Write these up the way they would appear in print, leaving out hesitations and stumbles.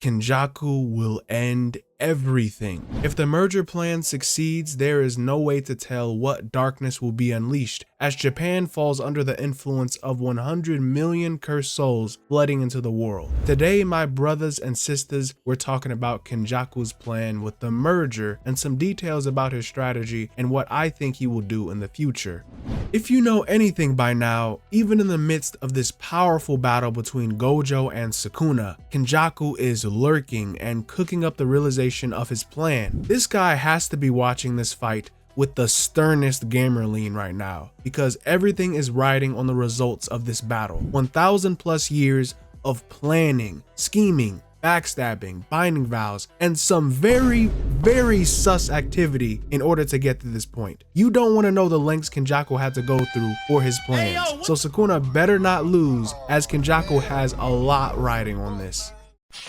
Kenjaku will end everything. If the merger plan succeeds, there is no way to tell what darkness will be unleashed, as Japan falls under the influence of 100 million cursed souls flooding into the world. Today, my brothers and sisters, we're talking about Kenjaku's plan with the merger and some details about his strategy and what I think he will do in the future. If you know anything by now, even in the midst of this powerful battle between Gojo and Sukuna, Kenjaku is lurking and cooking up the realization of his plan. This guy has to be watching this fight with the sternest gamer lean right now, because everything is riding on the results of this battle. 1,000 plus years of planning, scheming, backstabbing, binding vows, and some very sus activity in order to get to this point. You don't want to know the lengths Kenjaku had to go through for his plans, so Sukuna better not lose, as Kenjaku has a lot riding on this.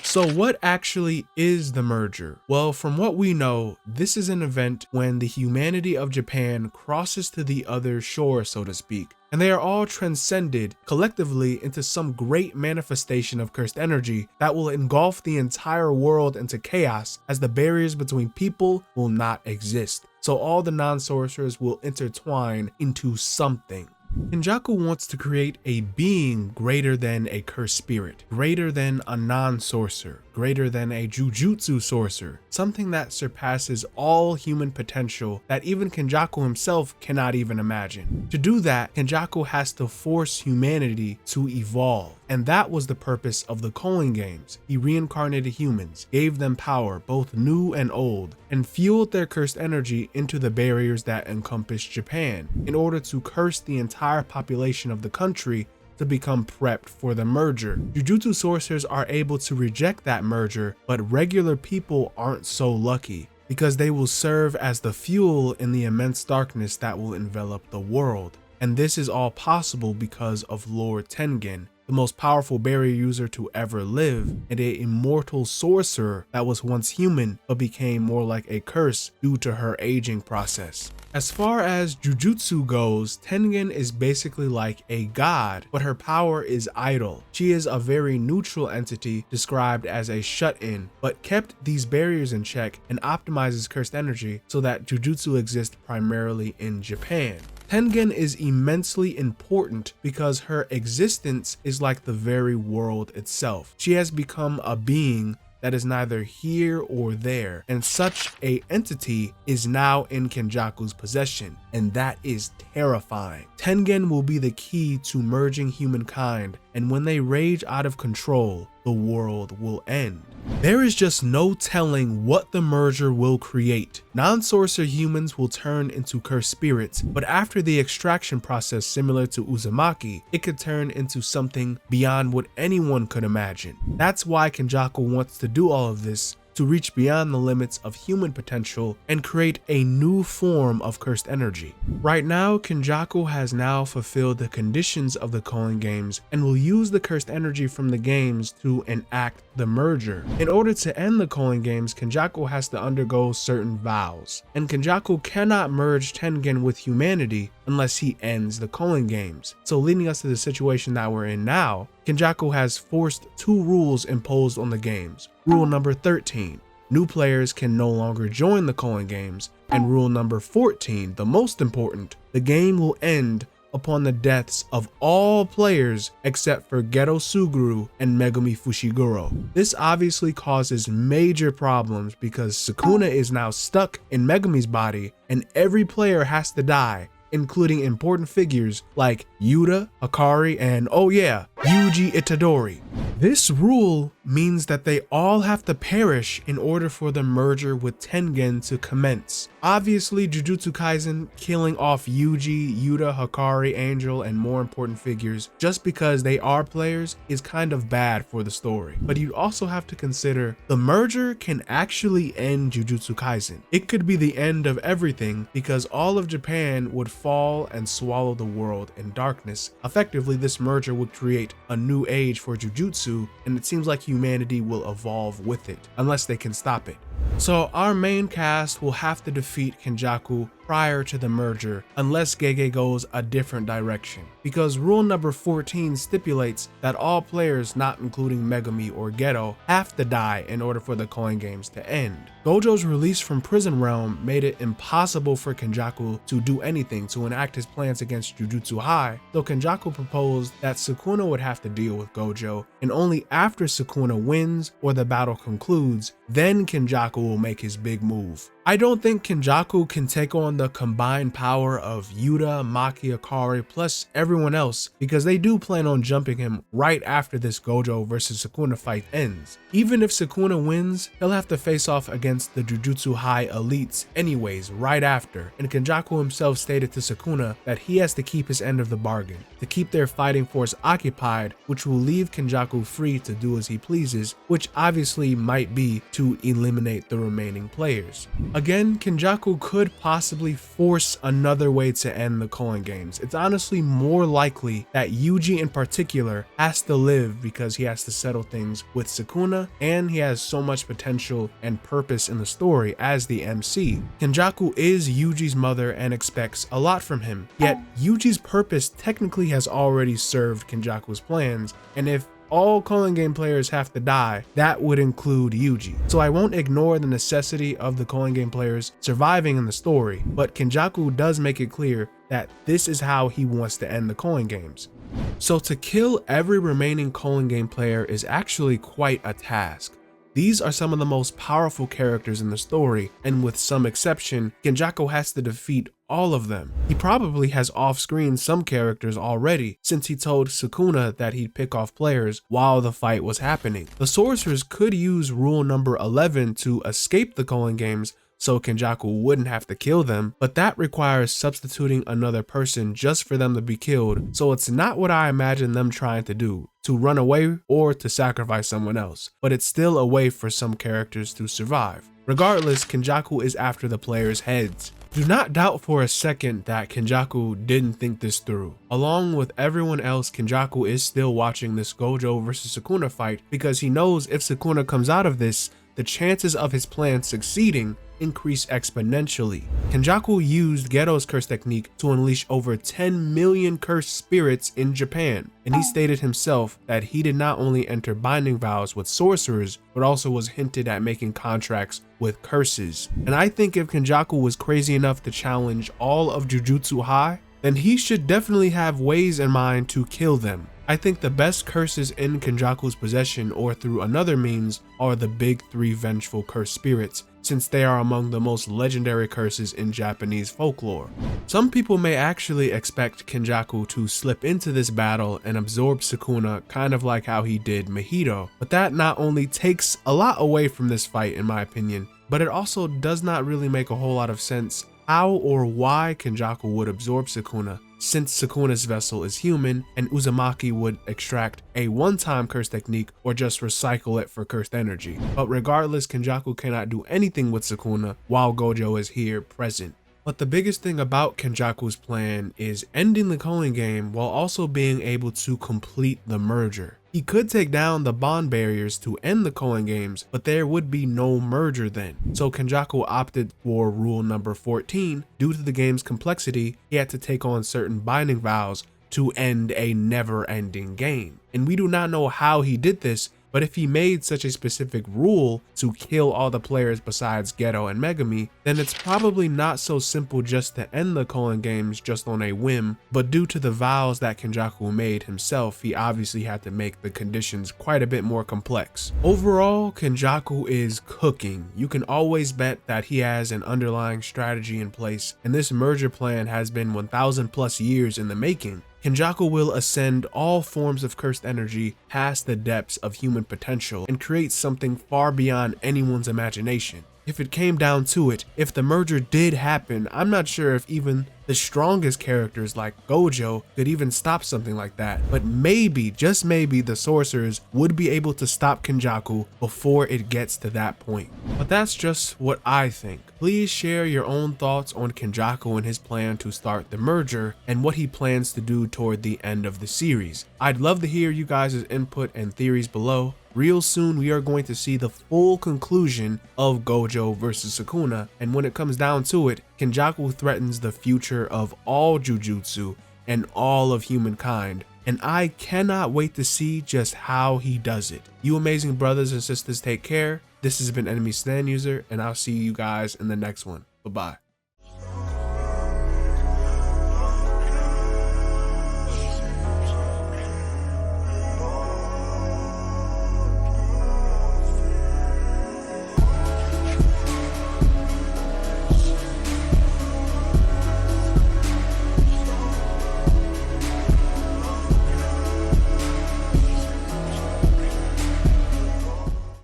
So what actually is the merger? Well, from what we know, this is an event when the humanity of Japan crosses to the other shore, so to speak, and they are all transcended collectively into some great manifestation of cursed energy that will engulf the entire world into chaos, as the barriers between people will not exist. So all the non-sorcerers will intertwine into something. Kenjaku wants to create a being greater than a cursed spirit, greater than a non-sorcerer, greater than a jujutsu sorcerer, something that surpasses all human potential that even Kenjaku himself cannot even imagine. To do that, Kenjaku has to force humanity to evolve, and that was the purpose of the Culling games. He reincarnated humans, gave them power, both new and old, and fueled their cursed energy into the barriers that encompass Japan in order to curse the entire population of the country to become prepped for the merger. Jujutsu sorcerers are able to reject that merger, but regular people aren't so lucky, because they will serve as the fuel in the immense darkness that will envelop the world. And this is all possible because of Lord Tengen, the most powerful barrier user to ever live, and an immortal sorcerer that was once human but became more like a curse due to her aging process. As far as Jujutsu goes, Tengen is basically like a god, but her power is idle. She is a very neutral entity described as a shut-in, but kept these barriers in check and optimizes cursed energy so that Jujutsu exists primarily in Japan. Tengen is immensely important because her existence is like the very world itself. She has become a being that is neither here or there, and such a entity is now in Kenjaku's possession, and that is terrifying. Tengen will be the key to merging humankind, and when they rage out of control, the world will end. There is just no telling what the merger will create. Non-sorcerer humans will turn into cursed spirits, but after the extraction process similar to Uzumaki, it could turn into something beyond what anyone could imagine. That's why Kenjaku wants to do all of this, to reach beyond the limits of human potential and create a new form of cursed energy. Right now, Kenjaku has now fulfilled the conditions of the Culling games and will use the cursed energy from the games to enact the merger. In order to end the Culling games, Kenjaku has to undergo certain vows, and Kenjaku cannot merge Tengen with humanity unless he ends the Culling games. So leading us to the situation that we're in now, Kenjaku has forced two rules imposed on the games. Rule number 13, new players can no longer join the Culling games, and rule number 14, the most important, the game will end upon the deaths of all players except for Geto Suguru and Megumi Fushiguro. This obviously causes major problems because Sukuna is now stuck in Megumi's body and every player has to die, including important figures like Yuta, Hikari, and oh yeah, Yuji Itadori. This rule means that they all have to perish in order for the merger with Tengen to commence. Obviously, Jujutsu Kaisen killing off Yuji, Yuta, Hikari, Angel, and more important figures just because they are players is kind of bad for the story. But you'd also have to consider the merger can actually end Jujutsu Kaisen. It could be the end of everything because all of Japan would fall and swallow the world in darkness. Effectively, this merger would create a new age for Jujutsu, and it seems like humanity will evolve with it, unless they can stop it. So our main cast will have to defeat Kenjaku prior to the merger unless Gege goes a different direction, because rule number 14 stipulates that all players, not including Megumi or Geto, have to die in order for the coin games to end. Gojo's release from Prison Realm made it impossible for Kenjaku to do anything to enact his plans against Jujutsu High, so Kenjaku proposed that Sukuna would have to deal with Gojo, and only after Sukuna wins or the battle concludes, then Kenjaku will make his big move. I don't think Kenjaku can take on the combined power of Yuta, Maki, Akari, plus everyone else, because they do plan on jumping him right after this Gojo vs Sukuna fight ends. Even if Sukuna wins, he'll have to face off against the Jujutsu High elites anyways right after, and Kenjaku himself stated to Sukuna that he has to keep his end of the bargain, to keep their fighting force occupied, which will leave Kenjaku free to do as he pleases, which obviously might be to eliminate the remaining players. Again, Kenjaku could possibly force another way to end the coin games. It's honestly more likely that Yuji in particular has to live because he has to settle things with Sukuna, and he has so much potential and purpose in the story as the MC. Kenjaku is Yuji's mother and expects a lot from him, yet Yuji's purpose technically has already served Kenjaku's plans, and if all Culling game players have to die, that would include Yuji. So I won't ignore the necessity of the Culling game players surviving in the story, but Kenjaku does make it clear that this is how he wants to end the Culling games. So to kill every remaining Culling game player is actually quite a task. These are some of the most powerful characters in the story, and with some exception, Kenjaku has to defeat all of them. He probably has off-screen some characters already, since he told Sukuna that he'd pick off players while the fight was happening. The sorcerers could use rule number 11 to escape the Culling games, so Kenjaku wouldn't have to kill them, but that requires substituting another person just for them to be killed, so it's not what I imagine them trying to do, to run away or to sacrifice someone else, but it's still a way for some characters to survive. Regardless, Kenjaku is after the players' heads. Do not doubt for a second that Kenjaku didn't think this through. Along with everyone else, Kenjaku is still watching this Gojo vs Sukuna fight because he knows if Sukuna comes out of this, the chances of his plan succeeding increase exponentially. Kenjaku used Geto's curse technique to unleash over 10 million cursed spirits in Japan, and he stated himself that he did not only enter binding vows with sorcerers, but also was hinted at making contracts with curses. And I think if Kenjaku was crazy enough to challenge all of Jujutsu High, then he should definitely have ways in mind to kill them. I think the best curses in Kenjaku's possession or through another means are the big 3 vengeful cursed spirits, since they are among the most legendary curses in Japanese folklore. Some people may actually expect Kenjaku to slip into this battle and absorb Sukuna, kind of like how he did Mahito, but that not only takes a lot away from this fight in my opinion, but it also does not really make a whole lot of sense how or why Kenjaku would absorb Sukuna, since Sukuna's vessel is human and Uzumaki would extract a one-time curse technique or just recycle it for cursed energy. But regardless, Kenjaku cannot do anything with Sukuna while Gojo is here present. But the biggest thing about Kenjaku's plan is ending the Culling game while also being able to complete the merger. He could take down the bond barriers to end the Culling games, but there would be no merger then. So Kenjaku opted for rule number 14. Due to the game's complexity, he had to take on certain binding vows to end a never-ending game. And we do not know how he did this, but if he made such a specific rule to kill all the players besides Geto and Megumi, then it's probably not so simple just to end the Culling games just on a whim, but due to the vows that Kenjaku made himself, he obviously had to make the conditions quite a bit more complex. Overall, Kenjaku is cooking. You can always bet that he has an underlying strategy in place, and this merger plan has been 1,000 plus years in the making. Kenjaku will ascend all forms of cursed energy past the depths of human potential and create something far beyond anyone's imagination. If it came down to it, if the merger did happen, I'm not sure if even the strongest characters like Gojo could even stop something like that, but maybe, just maybe, the sorcerers would be able to stop Kenjaku before it gets to that point. But that's just what I think. Please share your own thoughts on Kenjaku and his plan to start the merger and what he plans to do toward the end of the series. I'd love to hear you guys' input and theories below. Real soon, we are going to see the full conclusion of Gojo versus Sukuna, and when it comes down to it, Kenjaku threatens the future of all jujutsu and all of humankind, and I cannot wait to see just how he does it. You amazing brothers and sisters, take care. This has been Enemy Stand User, and I'll see you guys in the next one. Bye-bye.